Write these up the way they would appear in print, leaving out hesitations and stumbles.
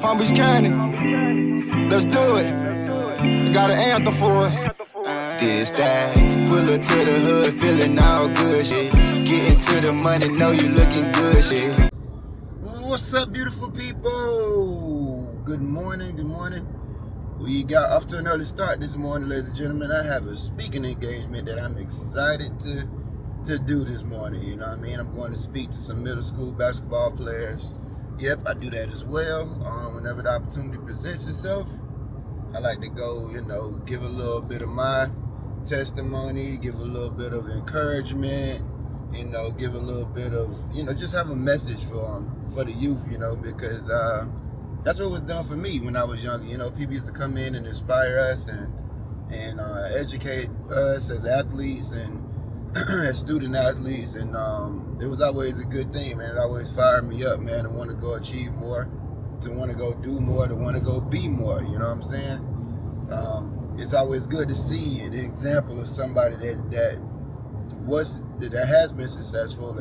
Palm Beach County, let's do it. I got an anthem for us. This that, pull up to the hood, feeling all good shit. Getting to the money, know you looking good shit. What's up, beautiful people? Good morning, good morning. We got off to an early start this morning, ladies and gentlemen. I have a speaking engagement that I'm excited to do this morning. You know what I mean? I'm going to speak to some middle school basketball players. Yep, I do that as well. Whenever the opportunity presents itself, I like to go, give a little bit of my testimony, give a little bit of encouragement, give a little bit of, just have a message for the youth, because that's what was done for me when I was younger. People used to come in and inspire us and educate us as athletes and as student athletes, and it was always a good thing, man. It always fired me up, man, to want to go achieve more, to want to go do more, to want to go be more, you know what I'm saying? It's always good to see an example of somebody that has been successful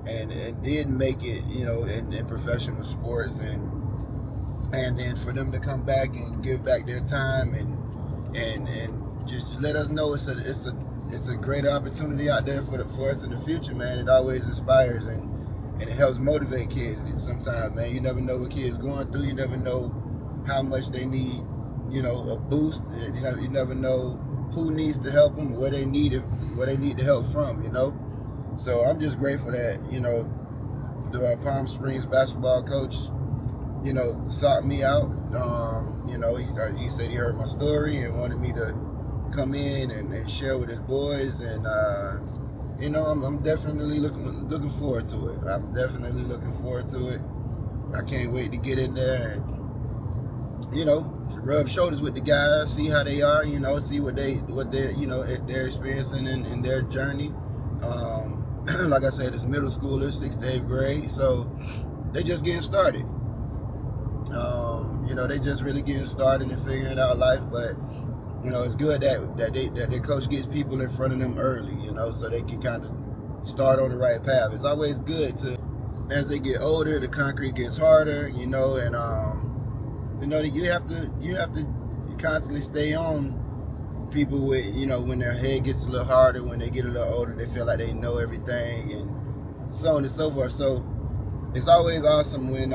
and did make it, in professional sports, and then for them to come back and give back their time and just let us know it's a great opportunity out there for us in the future, man. It always inspires and it helps motivate kids sometimes, man. You never know what kids going through. You never know how much they need, a boost. You never know who needs to help them, where they need the help from, So I'm just grateful that, the Palm Springs basketball coach, sought me out. He said he heard my story and wanted me to come in and share with his boys, and I'm definitely looking forward to it. I'm definitely looking forward to it. I can't wait to get in there and rub shoulders with the guys, see how they are, see what they're experiencing in their journey. Like I said, it's middle schoolers, 6th to 8th grade, so they just getting started. They just really getting started and figuring out life, but it's good that their coach gets people in front of them early, so they can kind of start on the right path. It's always good as they get older, the concrete gets harder, and you have to constantly stay on people with, when their head gets a little harder, when they get a little older, they feel like they know everything, and so on and so forth. So it's always awesome when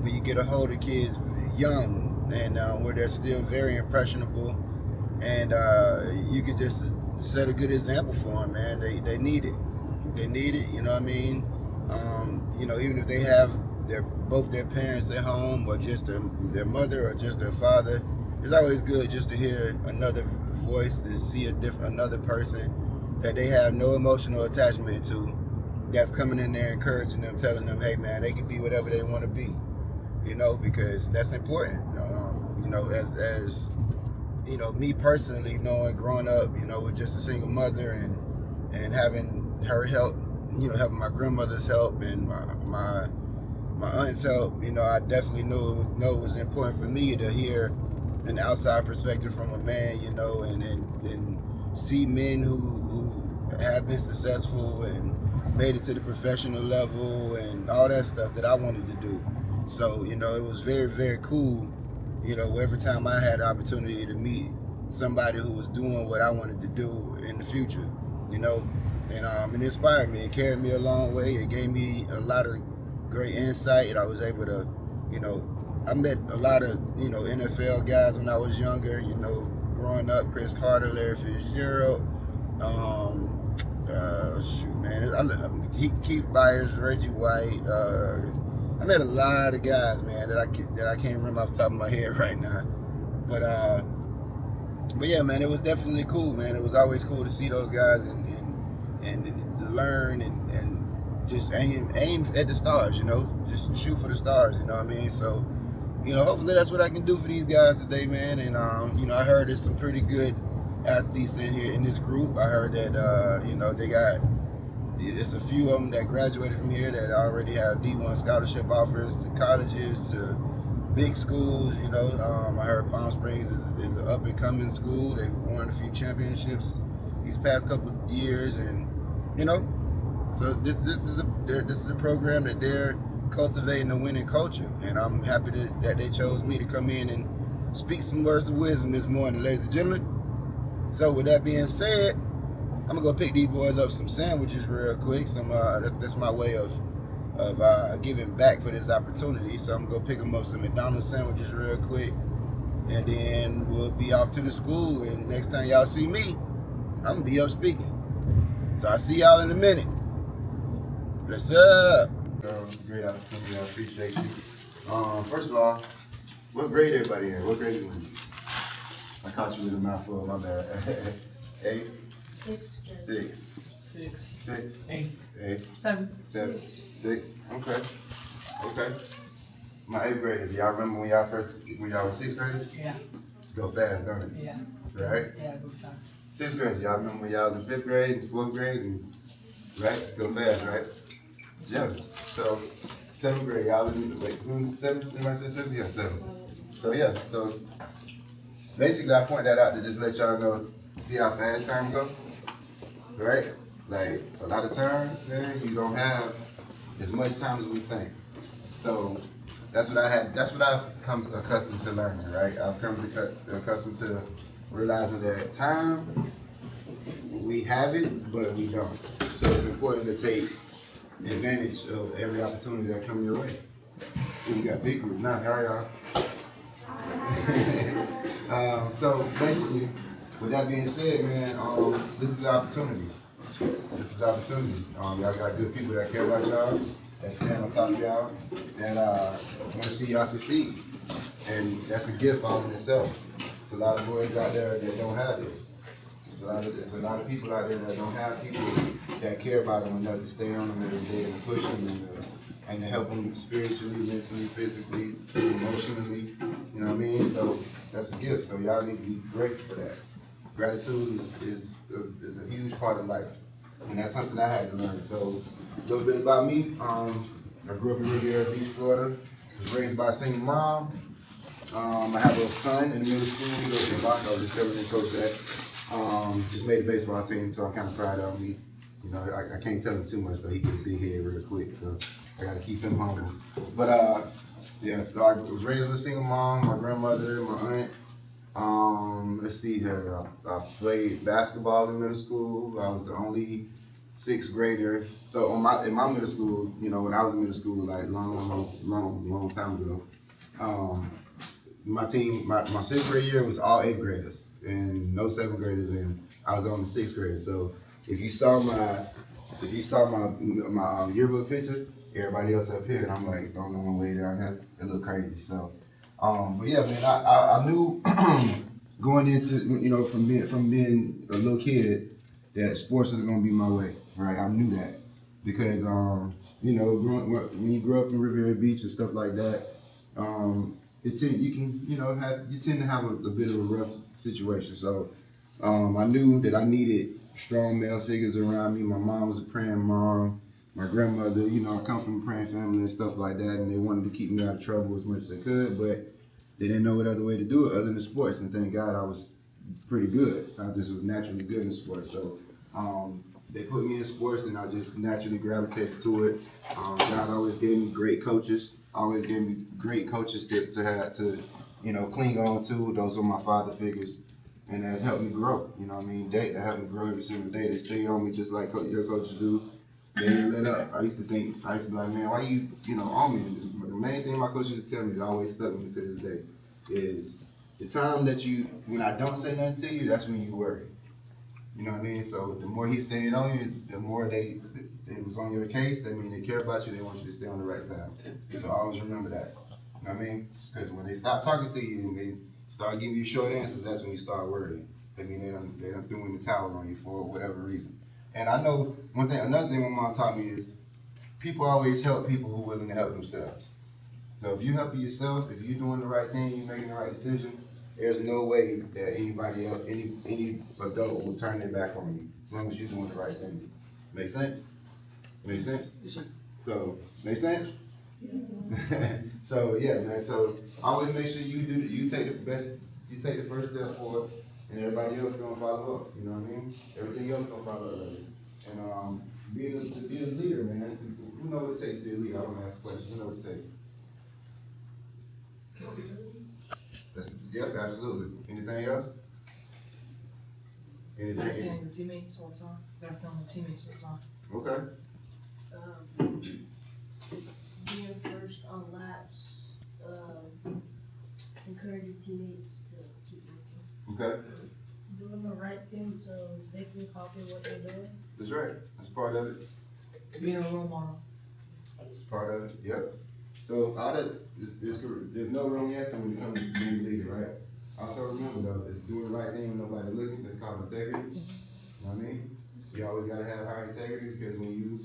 you get a hold of kids young, and where they're still very impressionable, and you could just set a good example for them, man. They need it. They need it, you know what I mean? Even if they have both their parents at home, or just their mother, or just their father, it's always good just to hear another voice and see another person that they have no emotional attachment to, that's coming in there encouraging them, telling them, hey man, they can be whatever they want to be, because that's important. As me personally, growing up, with just a single mother and having her help, having my grandmother's help and my aunt's help, I definitely knew it was important for me to hear an outside perspective from a man, and see men who have been successful and made it to the professional level and all that stuff that I wanted to do. So, it was very, very cool, every time I had the opportunity to meet somebody who was doing what I wanted to do in the future, and it inspired me. It carried me a long way. It gave me a lot of great insight, and I was able to, I met a lot of, NFL guys when I was younger, growing up, Chris Carter, Larry Fitzgerald, Keith Byers, Reggie White, I met a lot of guys, man, that I can't remember off the top of my head right now. But yeah, man, it was definitely cool, man. It was always cool to see those guys and learn and just aim at the stars, just shoot for the stars, you know what I mean? So, hopefully that's what I can do for these guys today, man. And I heard there's some pretty good athletes in here in this group. I heard that there's a few of them that graduated from here that already have D1 scholarship offers to colleges, to big schools. I heard Palm Springs is an up and coming school. They've won a few championships these past couple of years, and so this is a program that they're cultivating a winning culture. And I'm happy that they chose me to come in and speak some words of wisdom this morning, ladies and gentlemen. So with that being said, I'm gonna go pick these boys up some sandwiches real quick. That's my way of giving back for this opportunity. So I'm gonna go pick them up some McDonald's sandwiches real quick, and then we'll be off to the school. And next time y'all see me, I'm gonna be up speaking. So I'll see y'all in a minute. What's up? Great opportunity. I appreciate you. First of all, what grade everybody in? What grade you in? I caught you with a mouthful. My bad. 8. 6. 6. 6. 6. 8. 8. 7. 7. 6. Okay. My 8th graders. Y'all remember when y'all were 6th graders? Yeah. Go fast, don't it? Yeah. Right? Yeah, go fast. 6th graders. Y'all remember when y'all was in 5th grade and 4th grade and right? Go fast, right? Yeah. So 7th grade, y'all in 7th? Anybody say 7th? Yeah, 7th. So basically I point that out to just let y'all know, see how fast time go? Right? Like a lot of times, man, you don't have as much time as we think. So that's what I've come accustomed to learning, right? I've come accustomed to realizing that time, we have it, but we don't. So it's important to take advantage of every opportunity that comes your way. We got big group now. How are y'all? So basically, with that being said, man, this is the opportunity. Y'all got good people that care about y'all, that stand on top of y'all, and want to see y'all succeed. And that's a gift all in itself. It's a lot of boys out there that don't have this. It's a lot of people out there that don't have people that care about them enough to stay on them every day and push them and to help them spiritually, mentally, physically, emotionally. You know what I mean? So that's a gift. So y'all need to be grateful for that. Gratitude is a huge part of life, and that's something I had to learn. So a little bit about me. I grew up in Riviera Beach, Florida. Was raised by a single mom. I have a son in the middle school. He goes to Rock. I was just telling the coach that. Just made the baseball team, so I'm kind of proud of me. You know, I can't tell him too much, so he gets big head real quick. So I got to keep him humble. But so I was raised with a single mom, my grandmother, my aunt. Let's see here. I played basketball in middle school. I was the only 6th grader. So in my middle school, you know, when I was in middle school, like long time ago, my team, my 6th grade year was all 8th graders and no 7th graders, and I was on the 6th grade. So if you saw my yearbook picture, everybody else up here, and I'm like, don't know my way down here. It looked crazy. So, but yeah, man, I knew going into, you know, from being a little kid that sports was gonna be my way, right? I knew that because you know, when you grow up in Riviera Beach and stuff like that, you tend to have a bit of a rough situation. So I knew that I needed strong male figures around me. My mom was a praying mom. My grandmother, you know, I come from a praying family and stuff like that, and they wanted to keep me out of trouble as much as they could, but they didn't know what other way to do it other than sports. And thank God I was pretty good. I just was naturally good in sports. So they put me in sports, and I just naturally gravitated to it. God always gave me great coaches. To you know, cling on to. Those were my father figures, and that helped me grow. You know what I mean? That helped me grow every single day. They stayed on me just like your coaches do. They didn't let up. I used to be like, man, why you on me? The main thing my coaches tell me that always stuck with me to this day is the time that when I don't say nothing to you, that's when you worry. You know what I mean? So the more he stayed on you, the more it was on your case. That means they care about you. They want you to stay on the right path. So always remember that. You know what I mean? Because when they stop talking to you and they start giving you short answers, that's when you start worrying. I mean, they done threw in the towel on you for whatever reason. And I know another thing my mom taught me is people always help people who are willing to help themselves. So if you're helping yourself, if you're doing the right thing, you're making the right decision, there's no way that anybody else, any adult will turn their back on you as long as you're doing the right thing. Make sense? Make sense? Yes, sir. So, make sense? So yeah, man. So always make sure you take the first step forward, and everybody else gonna follow up. You know what I mean? Everything else gonna follow up. And to be a leader, man. Who know what it takes to be a leader? I want to ask a question. Who know what it takes? Yep, absolutely. Anything else? Gotta stand with teammates all the time. Gotta stand with teammates all the time. Okay. Being first on laps, encourage your teammates to keep working. Okay. Doing the right thing so they can copy what they're doing. That's right. That's part of it. Being a role model. That's part of it. Yep. So all that there's no wrong answer when it comes to being a leader, right? Also remember though, it's doing the right thing when nobody's looking. That's called integrity. You know what I mean? You always gotta have high integrity because when you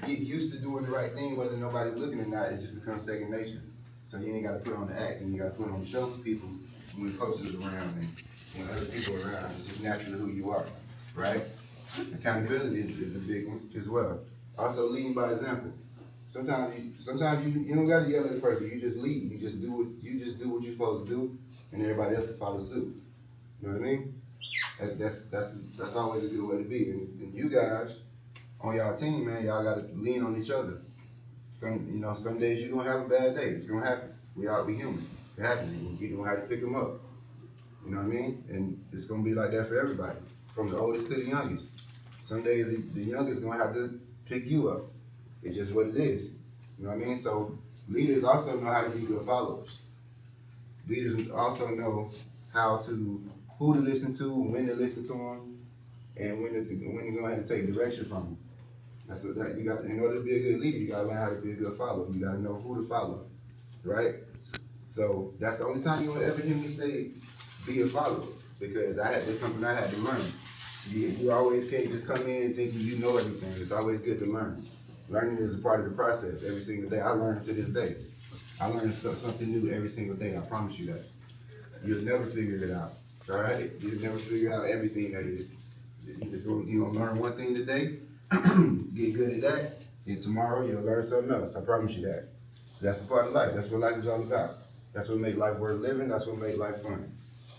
get used to doing the right thing, whether nobody's looking or not, it just becomes second nature. So you ain't gotta put on the act, and you gotta put on the show for people when the coach is around and when other people are around. It's just naturally who you are, right? Accountability is a big one as well. Also leading by example. Sometimes you don't gotta yell at the person. You just lead. You just do what you're supposed to do, and everybody else will follow suit. You know what I mean? That's always a good way to be. And you guys on y'all team, man, y'all gotta lean on each other. Some days you're gonna have a bad day. It's gonna happen. We all be human. It happens. We don't have to pick them up. You know what I mean? And it's gonna be like that for everybody, from the oldest to the youngest. Some days the youngest gonna have to pick you up. It's just what it is. You know what I mean? So leaders also know how to be good followers. Leaders also know who to listen to, when to listen to them, and when to go ahead and take direction from them. In order to be a good leader, you gotta learn how to be a good follower. You gotta know who to follow, right? So that's the only time you'll ever hear me say be a follower, because that's something I had to learn. You always can't just come in thinking you know everything. It's always good to learn. Learning is a part of the process every single day. I learn to this day. I learn something new every single day. I promise you that. You'll never figure it out. All right? You'll never figure out everything that is. You're just gonna learn one thing today, get good at that, and tomorrow you'll learn something else. I promise you that. That's a part of life. That's what life is all about. That's what makes life worth living. That's what makes life fun.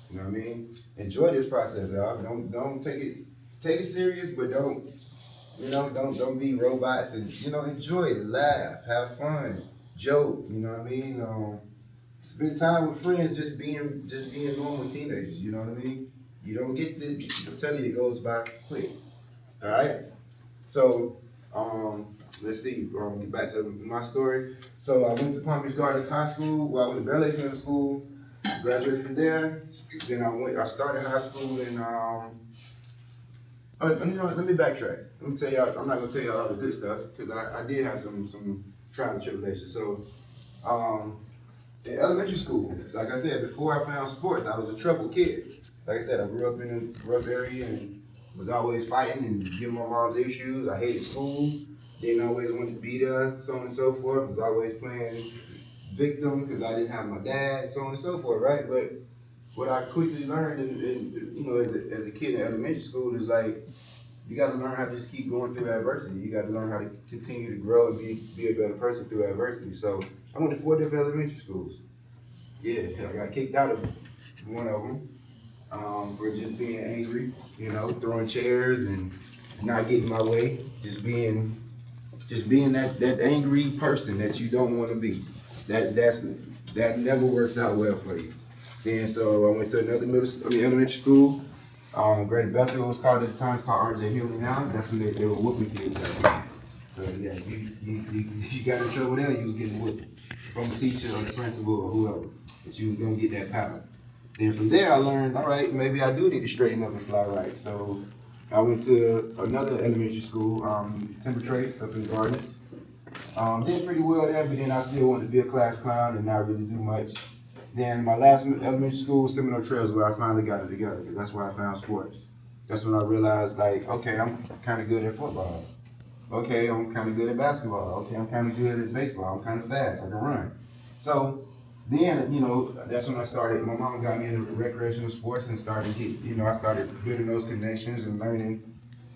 You know what I mean? Enjoy this process, y'all. Don't take it serious, but don't be robots, and enjoy it, laugh, have fun, joke. You know what I mean? Spend time with friends, just being normal teenagers. You know what I mean? You don't get I'm telling you, it goes by quick. All right. So let's see. Get back to my story. So I went to Palm Beach Gardens High School. Well, I went to Bel-Air Middle School. Graduated from there. Then I started high school in let me backtrack. Let me tell y'all, I'm not gonna tell y'all all the good stuff, because I did have some trials and tribulations. So in elementary school, like I said, before I found sports, I was a troubled kid. Like I said, I grew up in a rough area and was always fighting and giving my mom's issues. I hated school, didn't always want to be there, so on and so forth. Was always playing victim because I didn't have my dad, so on and so forth, right? But what I quickly learned, as a kid in elementary school, is like, you got to learn how to just keep going through adversity. You got to learn how to continue to grow and be a better person through adversity. So I went to 4 different elementary schools. Yeah, I got kicked out of one of them for just being angry, throwing chairs and not getting my way, just being that angry person that you don't want to be. That never works out well for you. Then so I went to another elementary school. Greater Bethel was called at the time. It's called R.J. Healing now. That's when they were whooping kids. So yeah, you got in trouble there, you was getting whooped from the teacher or the principal or whoever. But you was gonna get that power. Then from there I learned, all right, maybe I do need to straighten up and fly right. So I went to another elementary school, Timber Trace up in Gardens. Did pretty well there, but then I still wanted to be a class clown and not really do much. Then my last elementary school, Seminole Trails, where I finally got it together, because that's where I found sports. That's when I realized, like, okay, I'm kind of good at football. Okay, I'm kind of good at basketball. Okay, I'm kind of good at baseball. I'm kind of fast. I can run. So then, that's when I started. My mom got me into recreational sports and started I started building those connections and learning,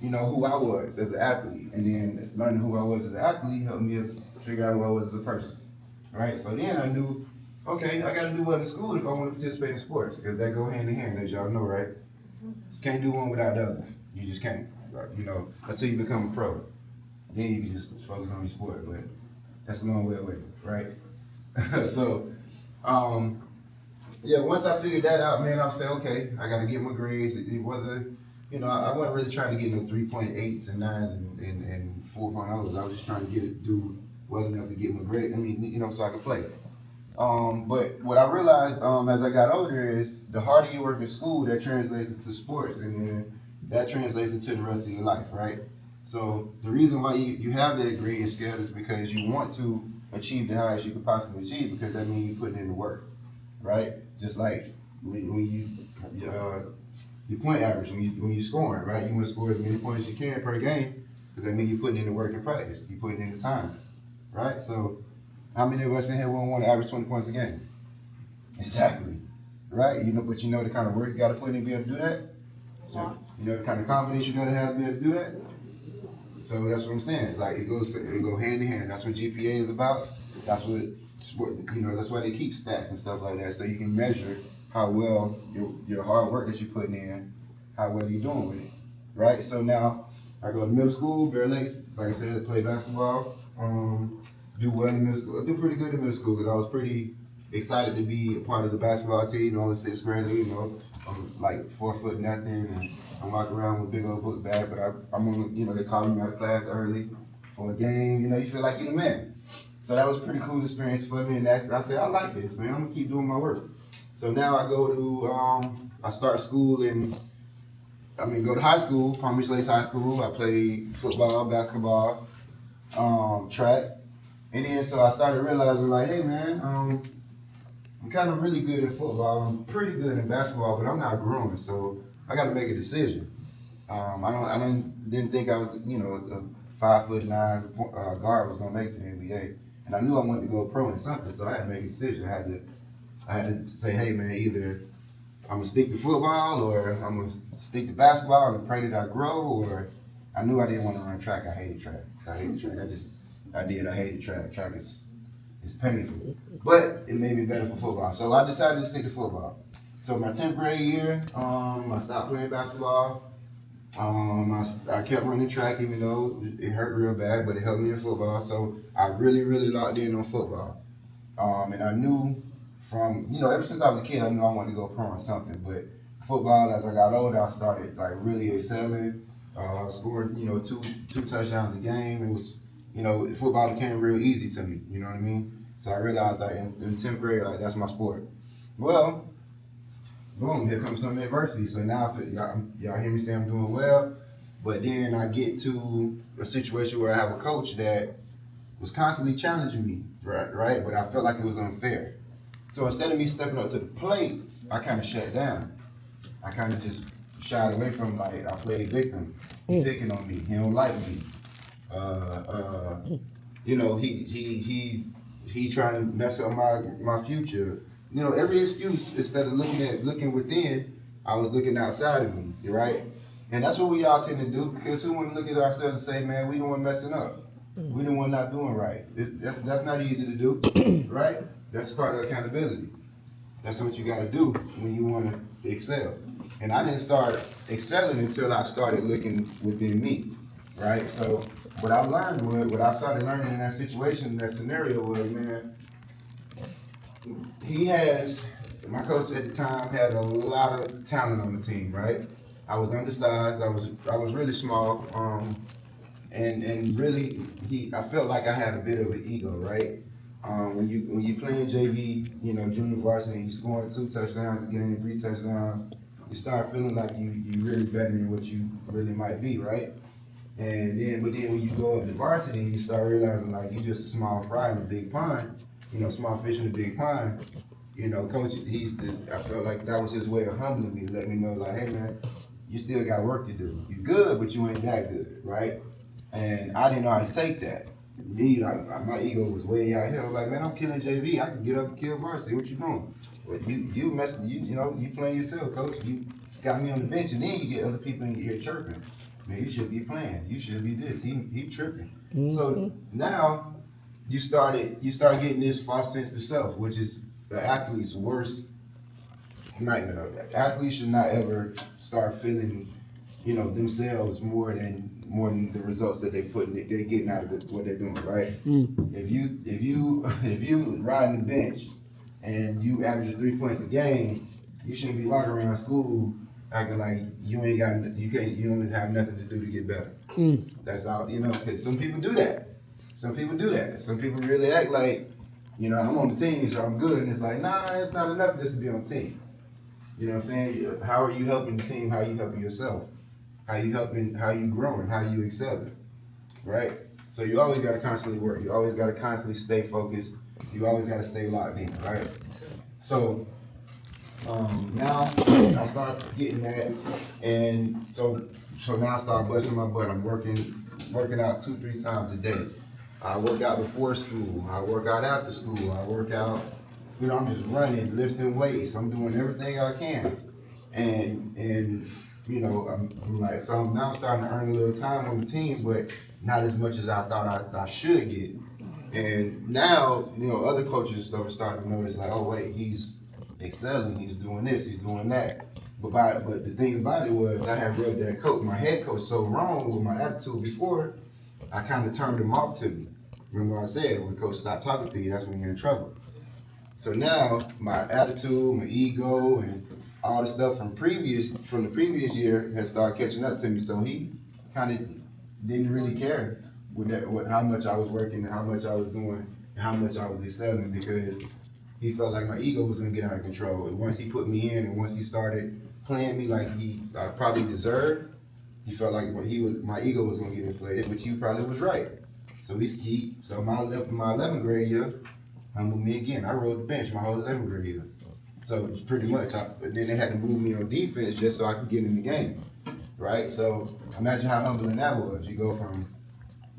who I was as an athlete. And then learning who I was as an athlete helped me figure out who I was as a person. All right, so then I knew, okay, I got to do well in school if I want to participate in sports, because that go hand in hand, as y'all know, right? You can't do one without the other. You just can't, until you become a pro. Then you can just focus on your sport, but that's a long way away, right? So, yeah, once I figured that out, man, I'll say, okay, I got to get my grades. Whether, I wasn't really trying to get no 3.8s and 9s and 4.0s. I was just trying to do well enough to get my grade. So I could play. But what I realized as I got older is the harder you work in school, that translates into sports, and then that translates into the rest of your life, right? So the reason why you have that grading scale is because you want to achieve the highest you could possibly achieve, because that means you put in the work, right? Just like when your point average, when you scoring, right? You want to score as many points as you can per game, because that means you're putting in the work in practice. You're putting in the time, right? So how many of us in here won't want to average 20 points a game? Exactly, right? But you know the kind of work you got to put in to be able to do that? So, you know the kind of confidence you got to have to be able to do that? So that's what I'm saying. Like it go hand in hand. That's what GPA is about. That's what that's why they keep stats and stuff like that, so you can measure how well your hard work that you're putting in, how well you're doing with it, right? So now I go to middle school, Bear Lakes. Like I said, play basketball. Do well in middle school. I do pretty good in middle school because I was pretty excited to be a part of the basketball team. I was a 6th grader, I'm like 4 foot nothing, and I'm walking around with a big old book bag. But I'm on, they call me out of class early for a game. You feel like you're the man. So that was a pretty cool experience for me, and I said, I like this, man. I'm gonna keep doing my work. So now I go to, I start school go to high school, Palm Beach Lakes High School. I played football, basketball, track. And then so I started realizing, like, hey man, I'm kind of really good in football. I'm pretty good in basketball, but I'm not growing. So I got to make a decision. I didn't think I was, a 5'9" guard was gonna make it to the NBA, and I knew I wanted to go pro in something. So I had to make a decision. I had to say, hey man, either I'm gonna stick to football, or I'm gonna stick to basketball and pray that I grow, or I knew I didn't want to run track. I hated track. I hated track. Track is painful, but it made me better for football. So I decided to stick to football. So my 10th grade year, I stopped playing basketball. I kept running track, even though it hurt real bad, but it helped me in football. So I really, really locked in on football. And I knew from, ever since I was a kid, I knew I wanted to go pro or something. But football, as I got older, I started like really excelling. Scored, two touchdowns a game. It was, football became real easy to me. You know what I mean? So I realized like in 10th grade, like that's my sport. Well, boom, here comes some adversity. So now y'all hear me say I'm doing well, but then I get to a situation where I have a coach that was constantly challenging me, right? But I felt like it was unfair. So instead of me stepping up to the plate, I kind of shut down. I kind of just shied away from, like, I played victim. He picking on me. He don't like me. He trying to mess up my future. Every excuse, instead of looking within, I was looking outside of me, right? And that's what we all tend to do, because we want to look at ourselves and say, man, we the one messing up. We the one not doing right. That's not easy to do, right? That's part of accountability. That's what you got to do when you want to excel. And I didn't start excelling until I started looking within me, right? So what I started learning in that situation, that scenario was, man, my coach at the time had a lot of talent on the team, right? I was undersized, I was really small, and really I felt like I had a bit of an ego, right? When you playing JV, junior varsity, you scoring 2 touchdowns a game, 3 touchdowns, you start feeling like you really better than what you really might be, right? But then when you go up to varsity, you start realizing like you're just a small fry in a big pond, small fish in a big pond. Coach, I felt like that was his way of humbling me, letting me know like, hey man, you still got work to do. You good, but you ain't that good, right? And I didn't know how to take that. Me, my ego was way out here. I was like, man, I'm killing JV. I can get up and kill varsity. What you doing? Well, you messing, you playing yourself, coach. You got me on the bench, and then you get other people in your ear chirping. Man, you should be playing. You should be this. He tripping. Mm-hmm. So now you start getting this false sense of self, which is the athlete's worst nightmare. Athletes should not ever start feeling themselves more than the results that they're getting out of what they're doing, right? If you riding the bench and you average 3 points a game, you shouldn't be walking around school acting like you don't have nothing to do to get better. That's all, because some people do that. Some people really act like, I'm on the team, so I'm good. And it's like, nah, it's not enough just to be on the team. You know what I'm saying? How are you helping the team? How are you helping yourself? How you growing? How you excelling? Right? So you always got to constantly work. You always got to constantly stay focused. You always got to stay locked in, right? So now I start getting that, and so now I start busting my butt. I'm working out 2-3 times a day. I work out before school. I work out after school. I work out. I'm just running, lifting weights. I'm doing everything I can, and I'm like, so now I'm starting to earn a little time on the team, but not as much as I thought I should get. And now, other coaches and stuff are starting to notice, like, oh wait, he's excelling, he's doing this, he's doing that. But the thing about it was, I had rubbed my head coach so wrong with my attitude before, I kind of turned him off to me. Remember what I said, when coach stopped talking to you, that's when you're in trouble. So now my attitude, my ego, and all the stuff from the previous year has started catching up to me. So he kind of didn't really care with how much I was working and how much I was doing and how much I was excelling, because he felt like my ego was gonna get out of control. And once he put me in, and once he started playing me like I probably deserved, he felt like my ego was gonna get inflated, which he probably was right. So so my 11th grade year, humbled me again. I rode the bench my whole 11th grade year. So pretty much, but then they had to move me on defense just so I could get in the game, right? So imagine how humbling that was. You go from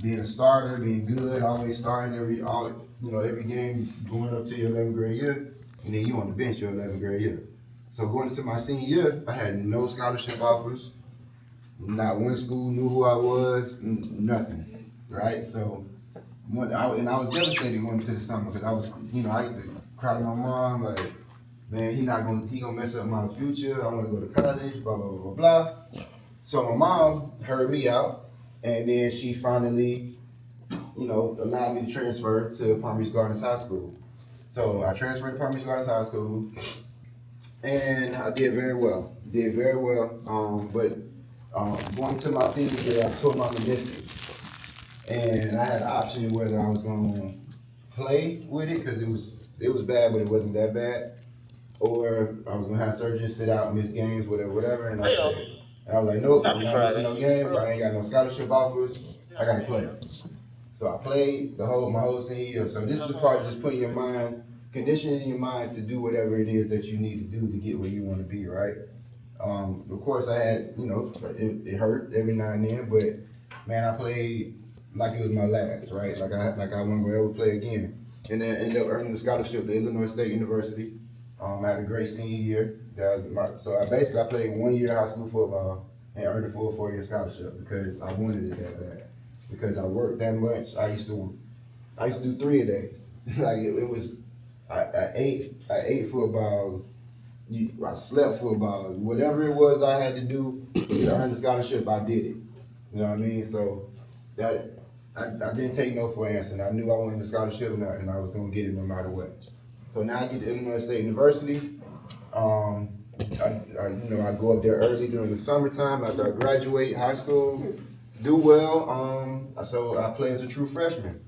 being a starter, being good, always starting every game, going up to your 11th grade year, and then you on the bench your 11th grade year. So going into my senior year, I had no scholarship offers. Not one school knew who I was, nothing, right? So I was devastated going into the summer, because I used to cry to my mom like, man, he gonna mess up my future. I want to go to college, blah blah blah blah. So my mom heard me out, and then she finally, allowed me to transfer to Palm Beach Gardens High School. So I transferred to Palm Beach Gardens High School, and I did very well. But going to my senior year, I tore my meniscus, and I had an option whether I was gonna play with it, because it was bad, but it wasn't that bad, or I was gonna have surgery, sit out, miss games, whatever. And I was like, nope, I'm not missing no games. I ain't got no scholarship offers. I gotta play. So I played my whole senior year. So this is the part of just conditioning your mind to do whatever it is that you need to do to get where you want to be, right? Of course, I had, it hurt every now and then, but man, I played like it was my last, right? Like I wasn't gonna ever play again. And then ended up earning the scholarship to Illinois State University. I had a great senior year. So I played 1 year of high school football and earned a full 4-year scholarship because I wanted it that bad. Because I worked that much. I used to do 3 a days. Like it was, I ate football. I slept football. Whatever it was I had to do to earn the scholarship, I did it. You know what I mean? So that I didn't take no for an answer. I knew I wanted the scholarship, and I was gonna get it no matter what. So now I get to Illinois State University. I go up there early during the summertime after I graduate high school, do well. So I play as a true freshman.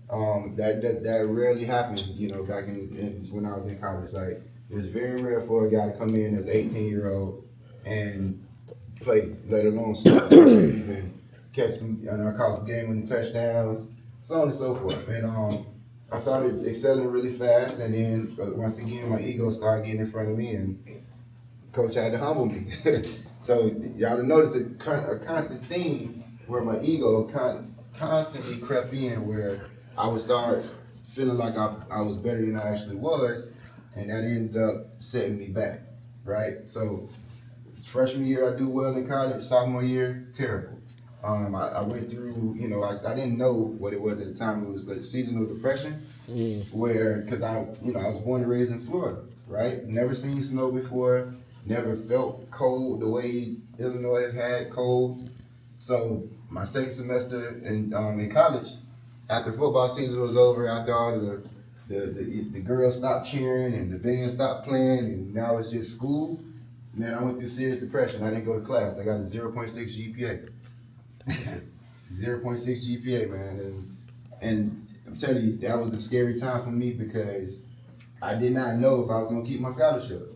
That rarely happened, back in when I was in college. Like, it was very rare for a guy to come in as an 18-year-old and play, let alone start series and catch some, I call it game-winning touchdowns, so on and so forth. And I started excelling really fast, and then once again, my ego started getting in front of me, and coach had to humble me. So y'all notice a constant theme where my ego constantly crept in, where I would start feeling like I was better than I actually was, and that ended up setting me back, right? So freshman year, I do well in college. Sophomore year, terrible. I went through, I didn't know what it was at the time. It was like seasonal depression, because I was born and raised in Florida, right? Never seen snow before, never felt cold the way Illinois had cold. So my second semester in college, after football season was over, after all the girls stopped cheering and the band stopped playing, and now it's just school. Man, I went through serious depression. I didn't go to class. I got a 0.6 GPA. 0.6 GPA, man, and I'm telling you, that was a scary time for me because I did not know if I was gonna keep my scholarship.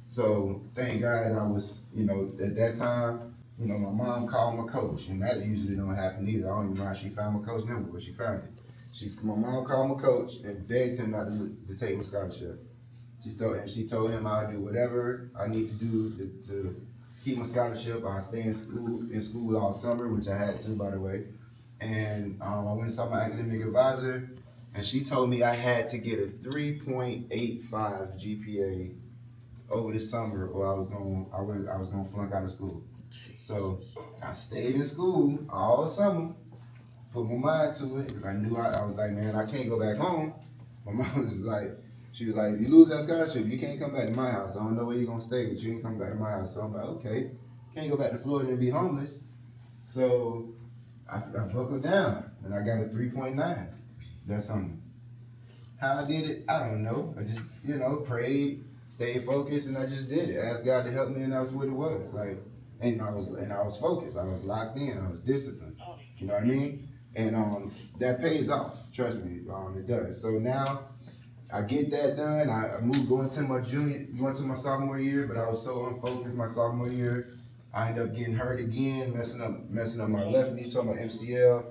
So thank God I was, at that time, my mom called my coach, and that usually don't happen either. I don't even know how she found my coach number, but she found it. My mom called my coach and begged him not to take my scholarship. She told him I'll do whatever I need to do to keep my scholarship. I'll stay in school all summer, which I had to, by the way. And I went and saw my academic advisor, and she told me I had to get a 3.85 GPA over the summer, or I was gonna flunk out of school. So I stayed in school all summer, put my mind to it, because I knew I was like, man, I can't go back home. My mom was like, she was like, if you lose that scholarship, you can't come back to my house. I don't know where you're gonna stay, but you can come back to my house. So I'm like, okay, can't go back to Florida and be homeless. So I buckled down, and I got a 3.9 that summer. How I did it, I don't know. I just, prayed, stayed focused, and I just did it. Asked God to help me, and that's what it was. And I was focused. I was locked in. I was disciplined. You know what I mean? And that pays off. Trust me, it does. So now I get that done. I moved going to my sophomore year, but I was so unfocused my sophomore year. I ended up getting hurt again, messing up my left knee, tore my MCL.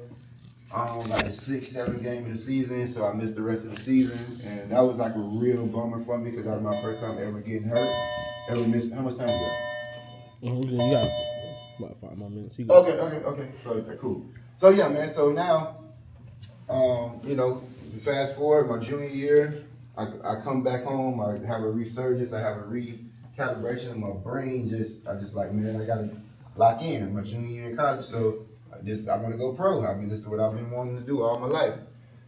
Like the 6th, 7th game of the season, so I missed the rest of the season, and that was like a real bummer for me because that was my first time ever getting hurt. Ever missed? How much time we got? You got about 5 more minutes. Okay. So cool. So yeah, man. So now, fast forward my junior year, I come back home. I have a resurgence. I have a recalibration of my brain. I just like, man, I gotta lock in my junior year in college. So I want to go pro. I mean, this is what I've been wanting to do all my life.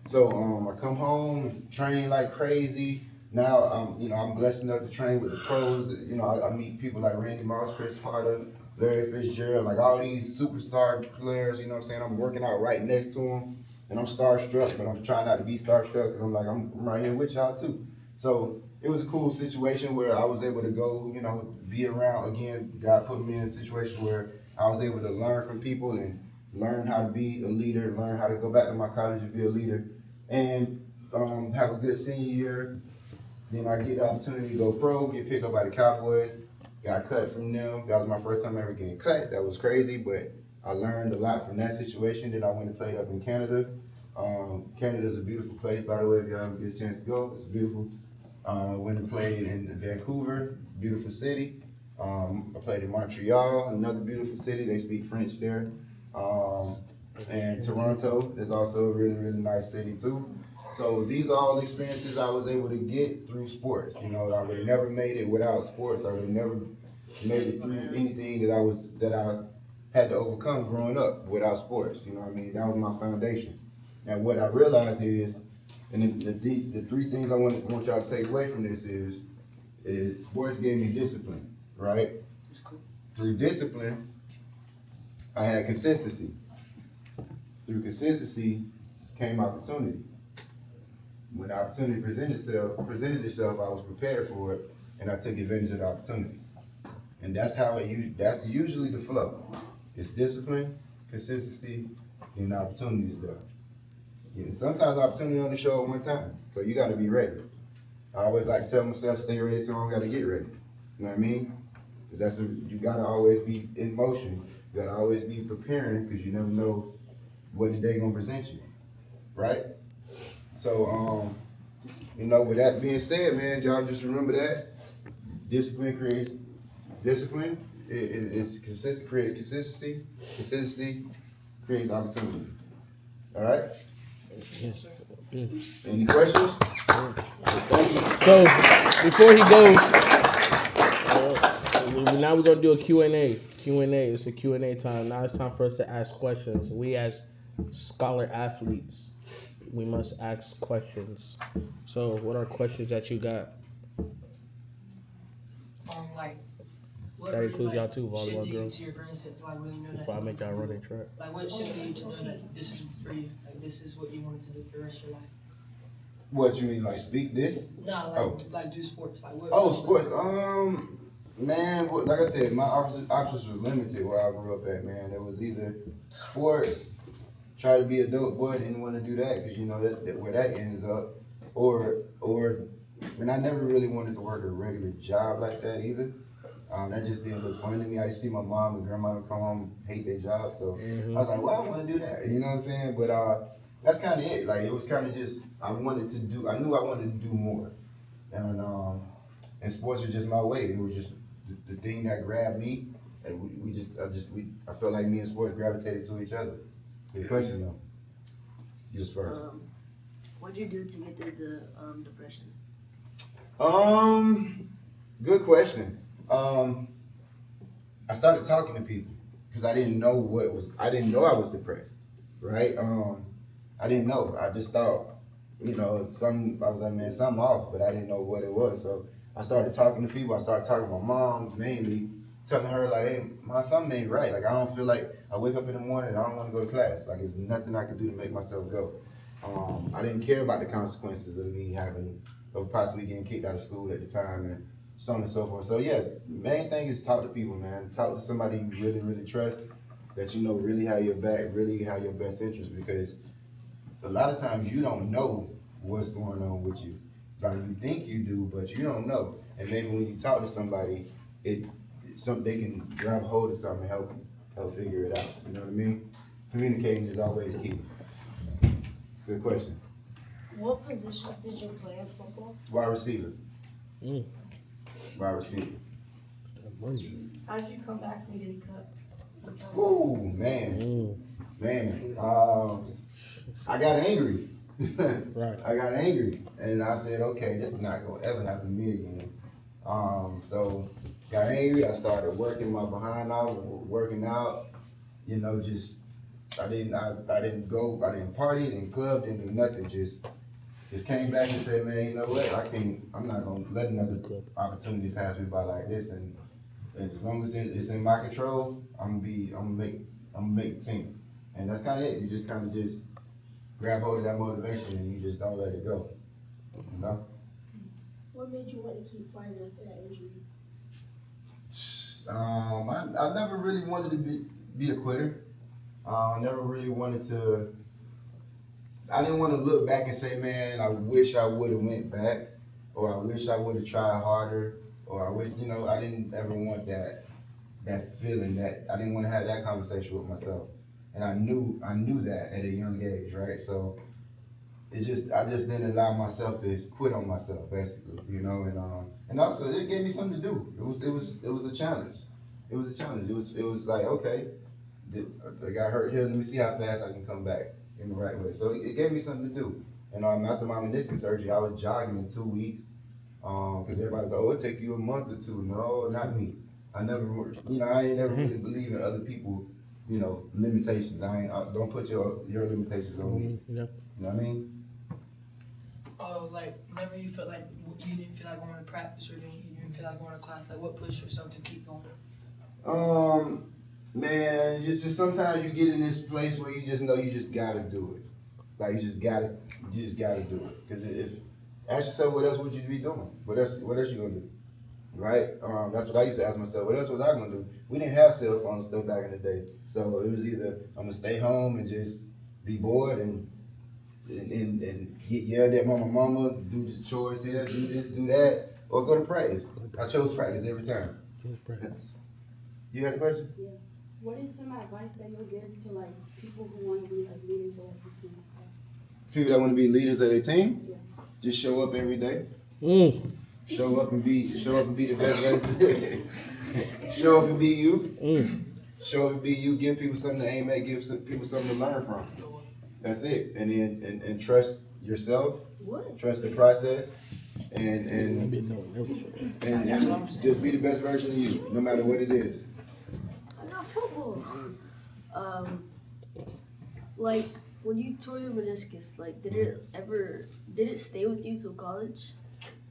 So I come home, train like crazy. Now I'm blessed enough to train with the pros. I meet people like Randy Moss, Chris Carter, Larry Fitzgerald, like all these superstar players. You know what I'm saying? I'm working out right next to them, and I'm starstruck, but I'm trying not to be starstruck. And I'm like, I'm right here with y'all too. So it was a cool situation where I was able to go, be around again. God put me in a situation where I was able to learn from people and learn how to be a leader, learn how to go back to my college and be a leader, and have a good senior year. Then I get the opportunity to go pro, get picked up by the Cowboys, got cut from them. That was my first time ever getting cut. That was crazy, but I learned a lot from that situation. Then I went and played up in Canada. Canada's a beautiful place, by the way, if y'all ever get a chance to go. It's beautiful. Went and played in Vancouver, beautiful city. I played in Montreal, another beautiful city. They speak French there. And Toronto is also a really, really nice city too. So these are all experiences I was able to get through sports. I would have never made it without sports. I would have never made it through anything that I had to overcome growing up without sports. You know what I mean? That was my foundation. And what I realized is, and the 3 things I want y'all to take away from this is sports gave me discipline, right? Through discipline, I had consistency. Through consistency came opportunity. When the opportunity presented itself, I was prepared for it, and I took advantage of the opportunity. And that's that's usually the flow. It's discipline, consistency, and opportunities there. Sometimes opportunity only show at one time, so you got to be ready. I always like to tell myself, stay ready, so I don't got to get ready. You know what I mean? Because you got to always be in motion. You got to always be preparing, because you never know what the day gonna present you, right? So, with that being said, man, y'all just remember that discipline creates discipline. It's consistent creates consistency. Consistency creates opportunity. All right. Yes. Any questions? Thank you. So before he goes, now we're gonna do a Q&A. It's a Q&A time. Now it's time for us to ask questions. We as scholar athletes, we must ask questions. So what are questions that you got? Like What That really, includes y'all too, shifted volleyball you girls. to your grandson to like really know That's that? why I make y'all run a track. Like what shifted you to know that this is for you? Like this is what you wanted to do for the rest of your life? What you mean, like speak this? Nah, like do sports. Like what? Oh, sports. Man, like I said, my options was limited where I grew up at. Man, it was either sports, try to be a dope boy, didn't want to do that because you know that where that ends up, or and I never really wanted to work a regular job like that either. That just didn't look fun to me. I used to see my mom and grandma come home hate their job, so I was like, well, I want to do that. You know what I'm saying? But that's kind of it. Like it was kind of just I knew I wanted to do more, and sports was just my way. It was just the thing that grabbed me, and I felt like me and sports gravitated to each other. Good question though. Just first. What'd you do to get through the depression? Good question. I started talking to people because I didn't know I didn't know I was depressed, right? I didn't know. I just thought, I was like, man, something off, but I didn't know what it was. So I started talking to people. I started talking to my mom mainly, telling her like, hey, something ain't right. Like I don't feel like I wake up in the morning and I don't want to go to class. Like there's nothing I can do to make myself go. I didn't care about the consequences of possibly getting kicked out of school at the time and so on and so forth. So yeah, main thing is talk to people, man. Talk to somebody you really, really trust, that you know really have your back, really have your best interest, because a lot of times you don't know what's going on with you. Like you think you do, but you don't know. And maybe when you talk to somebody, they can grab hold of something and help figure it out. You know what I mean? Communicating is always key. Good question. What position did you play in football? Wide receiver. Mm. Wide receiver. How did you come back from getting cut? Oh man, man. I got angry. Right. I got angry, and I said, okay, this is not gonna ever happen to me again. So got angry. I started working my behind out, working out. Just I didn't party, didn't club, didn't do nothing. Just came back and said, man, you know what? I'm not gonna let another opportunity pass me by like this. And as long as it's in my control, I'm gonna make the team. And that's kind of it. You just kind of just grab hold of that motivation and you just don't let it go. You know? What made you want to keep fighting after that injury? I never really wanted to be a quitter. I never really wanted to. I didn't want to look back and say, man, I wish I would have went back, or I wish I would have tried harder, or I wish, I didn't ever want that feeling. That I didn't want to have that conversation with myself, and I knew that at a young age, right? So I just didn't allow myself to quit on myself, basically, and also it gave me something to do. It was a challenge. It was a challenge. It was like, okay, I got hurt here. Let me see how fast I can come back in the right way. So it gave me something to do. And after my meniscus surgery, I was jogging in 2 weeks. Because everybody's like, oh, it'll take you a month or two. No, not me. I never, I ain't never really believe in other people, limitations. I don't put your limitations on me. Yeah. You know what I mean? Oh, like whenever you felt like you didn't feel like going to practice or you didn't feel like going to class, like what pushed yourself to keep going? Man, it's just sometimes you get in this place where you just know you just gotta do it. Like you just gotta do it. Because if ask yourself, what else would you be doing? What else you gonna do? Right? That's what I used to ask myself. What else was I gonna do? We didn't have cell phones still back in the day, so it was either I'm gonna stay home and just be bored and get yelled at by my mama, do the chores here, do this, do that, or go to practice. I chose practice every time. You had a question? Yeah. What is some advice that you'll give to like people who want to be like leaders of the team and stuff? People that want to be leaders of their team, Yeah. just show up every day. Mm. Show up and be the best version. Show up and be you. Mm. Show up and be you. Give people something to aim at. Give people something to learn from. That's it. And then and trust yourself. What? Trust the process. And just be the best version of you, no matter what it is. I got football. Like when you tore your meniscus, like did it stay with you through college?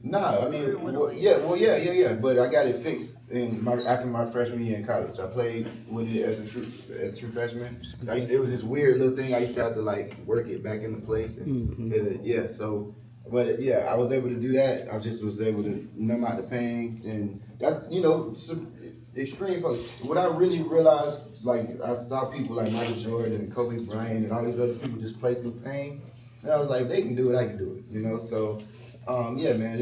Nah, I mean, yeah. But I got it fixed after my freshman year in college. I played with it as a true freshman. It was this weird little thing. I used to have to like work it back into place, and So, but yeah, I was able to do that. I just was able to numb out the pain, and that's some extreme folks. What I really realized, like I saw people like Michael Jordan and Kobe Bryant and all these other people just play through pain, and I was like, if they can do it, I can do it. So. Yeah, man,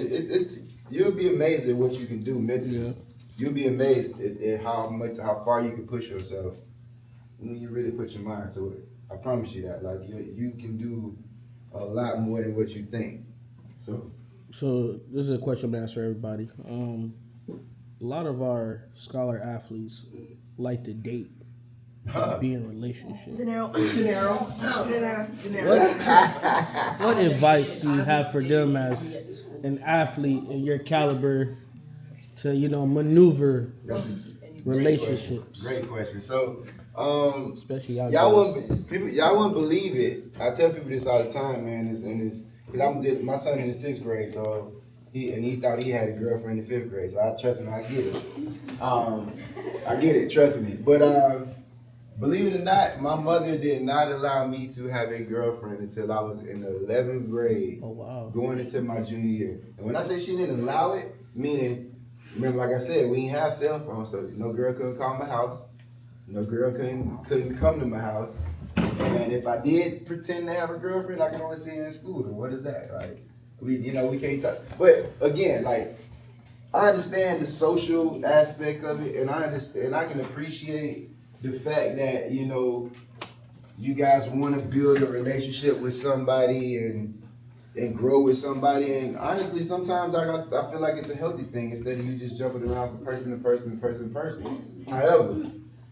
you'll be amazed at what you can do mentally. Yeah. You'll be amazed at how far you can push yourself when you really put your mind to it. I promise you that. Like you can do a lot more than what you think. So this is a question to answer everybody. A lot of our scholar athletes like to date. Be in a relationship. What advice do you have for them as an athlete in your caliber to maneuver relationships? Great question. So, especially y'all wouldn't believe it. I tell people this all the time, man. Because my son in the 6th grade, so he thought he had a girlfriend in the 5th grade. So trust me, I get it. I get it. Trust me, but. Believe it or not, my mother did not allow me to have a girlfriend until I was in the 11th grade. Oh, wow. Going into my junior year. And when I say she didn't allow it, meaning, remember, like I said, we didn't have cell phones, so no girl couldn't call my house. No girl couldn't come to my house. And if I did pretend to have a girlfriend, I could only see her in school. And what is that? Like, we can't talk. But again, like, I understand the social aspect of it, and I can appreciate the fact that you guys want to build a relationship with somebody and grow with somebody, and honestly sometimes I feel like it's a healthy thing instead of you just jumping around from person to person. However,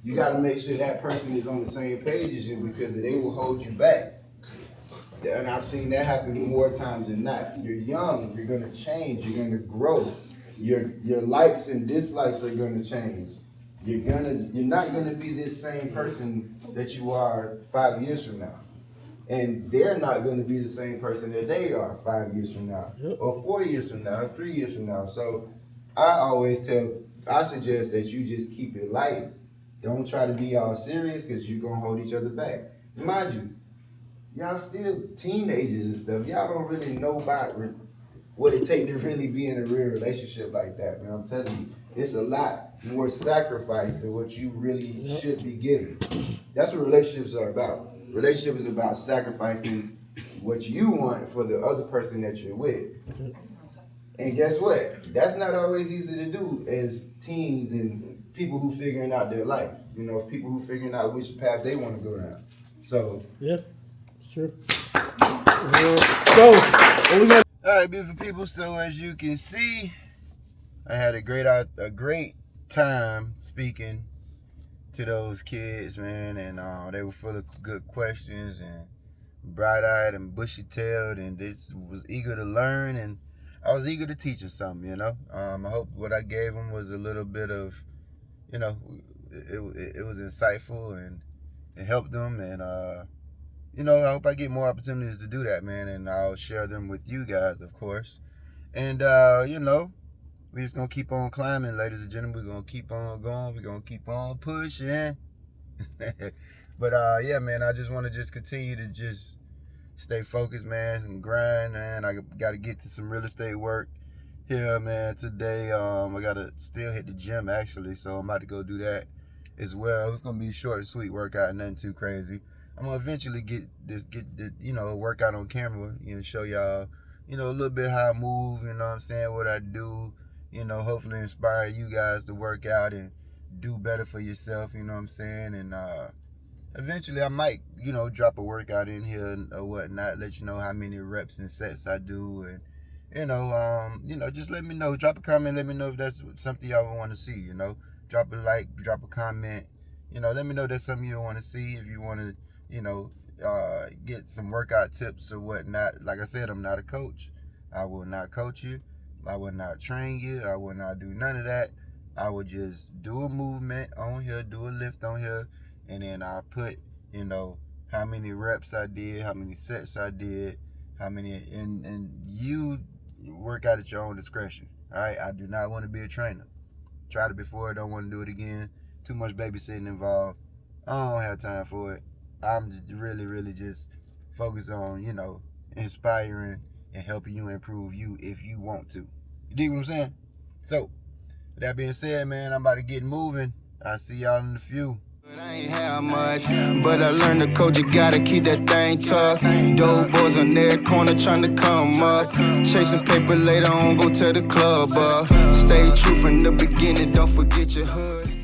you got to make sure that person is on the same page as you, because they will hold you back, and I've seen that happen more times than not. You're young, you're going to change, you're going to grow, your likes and dislikes are going to change. You're not gonna be this same person that you are 5 years from now, and they're not gonna be the same person that they are 5 years from now, or 4 years from now, or 3 years from now. So I suggest that you just keep it light. Don't try to be all serious, because you're gonna hold each other back. Mind you, y'all still teenagers and stuff. Y'all don't really know about what it takes to really be in a real relationship like that, man. I'm telling you. It's a lot more sacrifice than what you really should be giving. That's what relationships are about. Relationship is about sacrificing what you want for the other person that you're with. And guess what? That's not always easy to do as teens and people who figuring out their life. People who figuring out which path they want to go down. So yeah, it's true. So all right, beautiful people. So as you can see, I had a great time speaking to those kids, man, and they were full of good questions and bright-eyed and bushy-tailed, and they was eager to learn, and I was eager to teach them something, I hope what I gave them was a little bit of, it was insightful and it helped them, and I hope I get more opportunities to do that, man, and I'll share them with you guys, of course, and we're just going to keep on climbing, ladies and gentlemen. We're going to keep on going. We're going to keep on pushing. But, yeah, man, I just want to just continue to just stay focused, man, and grind, man. I got to get to some real estate work here, man, today. I got to still hit the gym, actually, so I'm about to go do that as well. It's going to be a short and sweet workout, nothing too crazy. I'm going to eventually get the workout on camera, show y'all, a little bit how I move, what I'm saying, what I do. Hopefully inspire you guys to work out and do better for yourself, what I'm saying? And eventually I might, drop a workout in here or whatnot, let you know how many reps and sets I do. And, just let me know. Drop a comment, let me know if that's something y'all want to see, Drop a like, drop a comment. Let me know that's something you want to see. If you want to, get some workout tips or whatnot. Like I said, I'm not a coach. I will not coach you. I will not train you. I will not do none of that. I would just do a movement on here, do a lift on here, and then I put, how many reps I did, how many sets I did, how many, and you You work out at your own discretion. All right, I do not want to be a trainer. Tried it before, don't want to do it again. Too much babysitting involved. I don't have time for it. I'm just really just focused on, you know, inspiring and helping you improve you if you want to. You dig what I'm saying? So, with that being said, man, I'm about to get moving. I'll see y'all in a few. I ain't have much, but I learned the code, you gotta keep that thing tough. Dope boys on their corner trying to come up. Chasing paper later on, go to the club. Stay true from the beginning, don't forget your hood.